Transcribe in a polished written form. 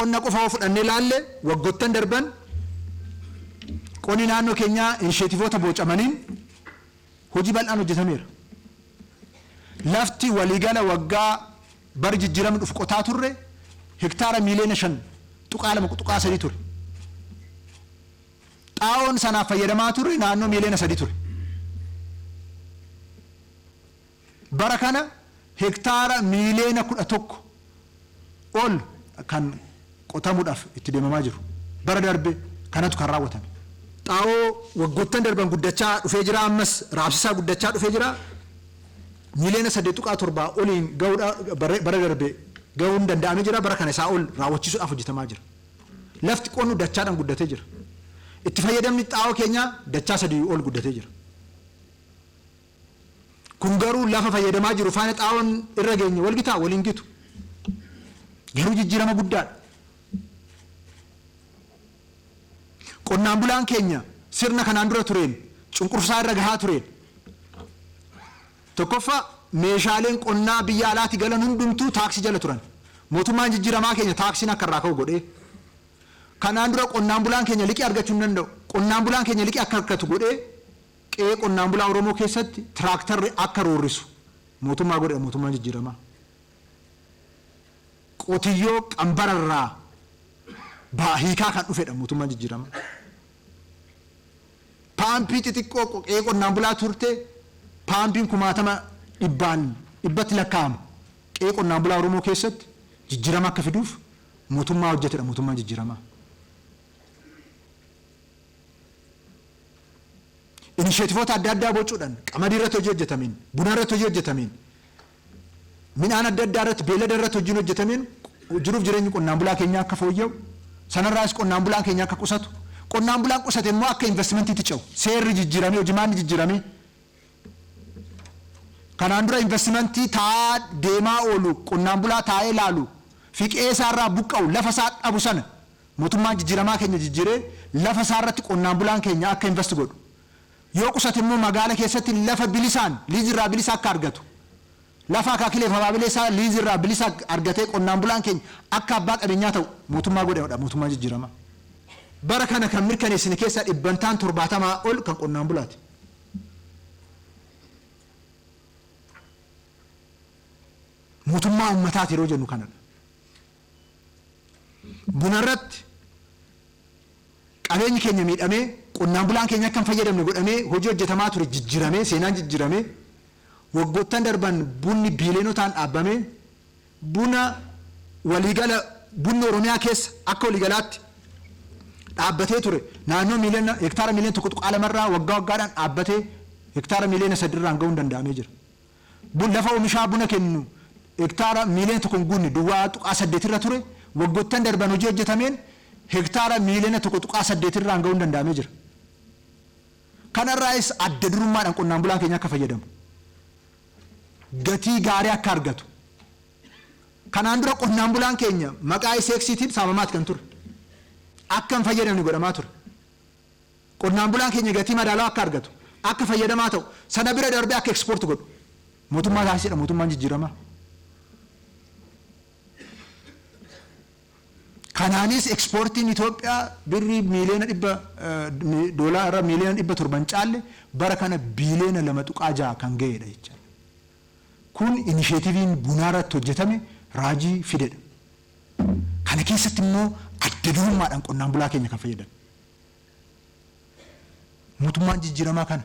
qonna qofa fudhannee laalle waggoottan darban qonni naannoo keenyaa inishetiivoota bocamaniin hojii bal'aan hojjetameera. Lafti waliigala waggaa bar jijjiirama dhufu qotaa turre hektaara miliyoona 5 tuqaa 2 tuqaa 3 ture. Xaa'oon sanaaf fayyadamaa turre naannoo miliyoona 3 ture. Bara kana hektaara miliyoona 11 ol kan qotamuudhaaf itti deemamaa jiru. Bara darbe kanatu kan raawwatame. Xaa'oo waggoottan darban guddachaa dhufee jira, ammas raabsisaa guddachaa dhufee jira. Miliyoona 8.7 oliin ga'uudha bara darbe ga'uun danda'amee jira. Bara kana isaa ol raawwachiisuudhaaf hojjetamaa jira. Lafti qonnu dachaadhaan guddatee jira. Itti fayyadamni xaa'oo keenyaa dachaa 3 ol guddatee jira. Kun garuu lafa fayyadamaa jiru faana xaa'oon irra geenye wal gitaa waliin gitu. Garuu jijjiirama guddaadha. Qonnaan bulaan keenya sirna kanaan dura tureen cunqursaa irra gahaa tureen tokkoffaa meeshaaleen qonnaa biyya alaatti galan hundumtuu taaksii jala turan. Mootummaan jijjiiramaa keenya taaksiin akka irraa ka'u godhee kanaan dura qonnaan bulaan keenya liqii argachuu hin danda'u. Qonnaan bulaan keenya liqii akka argatu godhee qe'ee qonnaan bulaa Oromoo keessatti tiraaktarri akka roorrisu mootummaa godhe mootummaan jijjiiramaa. Qotiyyoo qambararraa hiikaa kan dhufedha mootummaan jijjiiramaa. Paampii xixiqqoo qe'ee qonnaan bulaa turte paampiin 1,100 lakkaa'amu qe'ee qonnaan bulaa Oromoo keessatti jijjiirama akka fiduuf mootummaa hojjetedha mootummaan jijjiiramaa. Inishetiivoota adda addaa bocuudhaan qamadii irratti hojii hojjetameen, buna irratti hojii hojjetameen, midhaan adda addaa irratti beellada irratti hojiin hojjetameen jiruuf jireenyi qonnaan bulaa keenyaa akka fooyya'u, sanarraas qonnaan bulaan keenya akka qusatu, qonnaan bulaan qusate immoo akka investimentiitti ce'u, seerri jijjiiramee, hojimaanni jijjiiramee. Kanaan dura investimentii taa'aa deemaa oolu, qonnaan bulaa taa'ee ilaalu, fiqee isaarraa buqqa'u, lafa isaa dhabu sana mootummaan jijjiiramaa keenya jijjiiree lafa isaarratti qonnaan bulaan keenya akka investi godhu. Yoo qusate immoo magaala keessatti lafa bilisaan liizirraa bilisa akka argatu. Lafa akaakilee fabaabilee isaa liizirraa bilisa argatee qonnaan bulaan keenya akka abbaa qabeenyaa ta'u mootummaa godheedha mootummaa jijjiiramaa. Bara kana kan mirkaneessine keessaa 70% ol kan qonnaan bulaati. Mootummaa uummataati yeroo jennu kanadha. Buna irratti qabeenyi keenya miidhamee qonnaan bulaan keenya akka hin fayyadamne godhamee hojii hojjetamaa ture jijjiiramee seenaan jijjiiramee waggoottan darban bunni biiliyonotaan dhaabamee buna waliigala bunni Oromiyaa keessa akka waliigalaatti dhaabbatee ture naannoo hektaara miliyoona 1.2 waggaa waggaadhaan dhaabbatee hektaara miliyoona 3 irraan ga'uun danda'amee jira. Lafa oomishaa buna kennu hektaara miliyoona 1 guunni duwwaa 8 irra ture waggoottan darban hojii hojjetameen hektaara miliyoona 1.8 irraan ga'uun danda'amee jira. Kanarraayis adda durummaadhaan qonnaan bulaan keenya akka fayyadamu. Gatii gaarii akka argatu. Kanaan dura qonnaan bulaan keenya maqaa seeksiitiin saamamaati kan ture. Akka hin fayyadamne godhamaa ture. Qonnaan bulaan keenya gatii madaalawaa akka argatu, akka fayyadamaa ta'u, sana bira darbee akka ekspoorti godhu. Mootummaa taasisedha mootummaan jijjiiramaa. Kanaanis ekspoortiin Itoophiyaa birrii miliyoona doolaara miliyoona 700 caalle bara kana biliyoona 2.6 kan ga'edha jechuudha. Kun inishetiiviin bunaa irratti hojjetame raajii fidedha. Kana keessatti immoo adda durummaadhaan qonnaan bulaa keenya kan fayyadamu. Mootummaan jijjiiramaa kana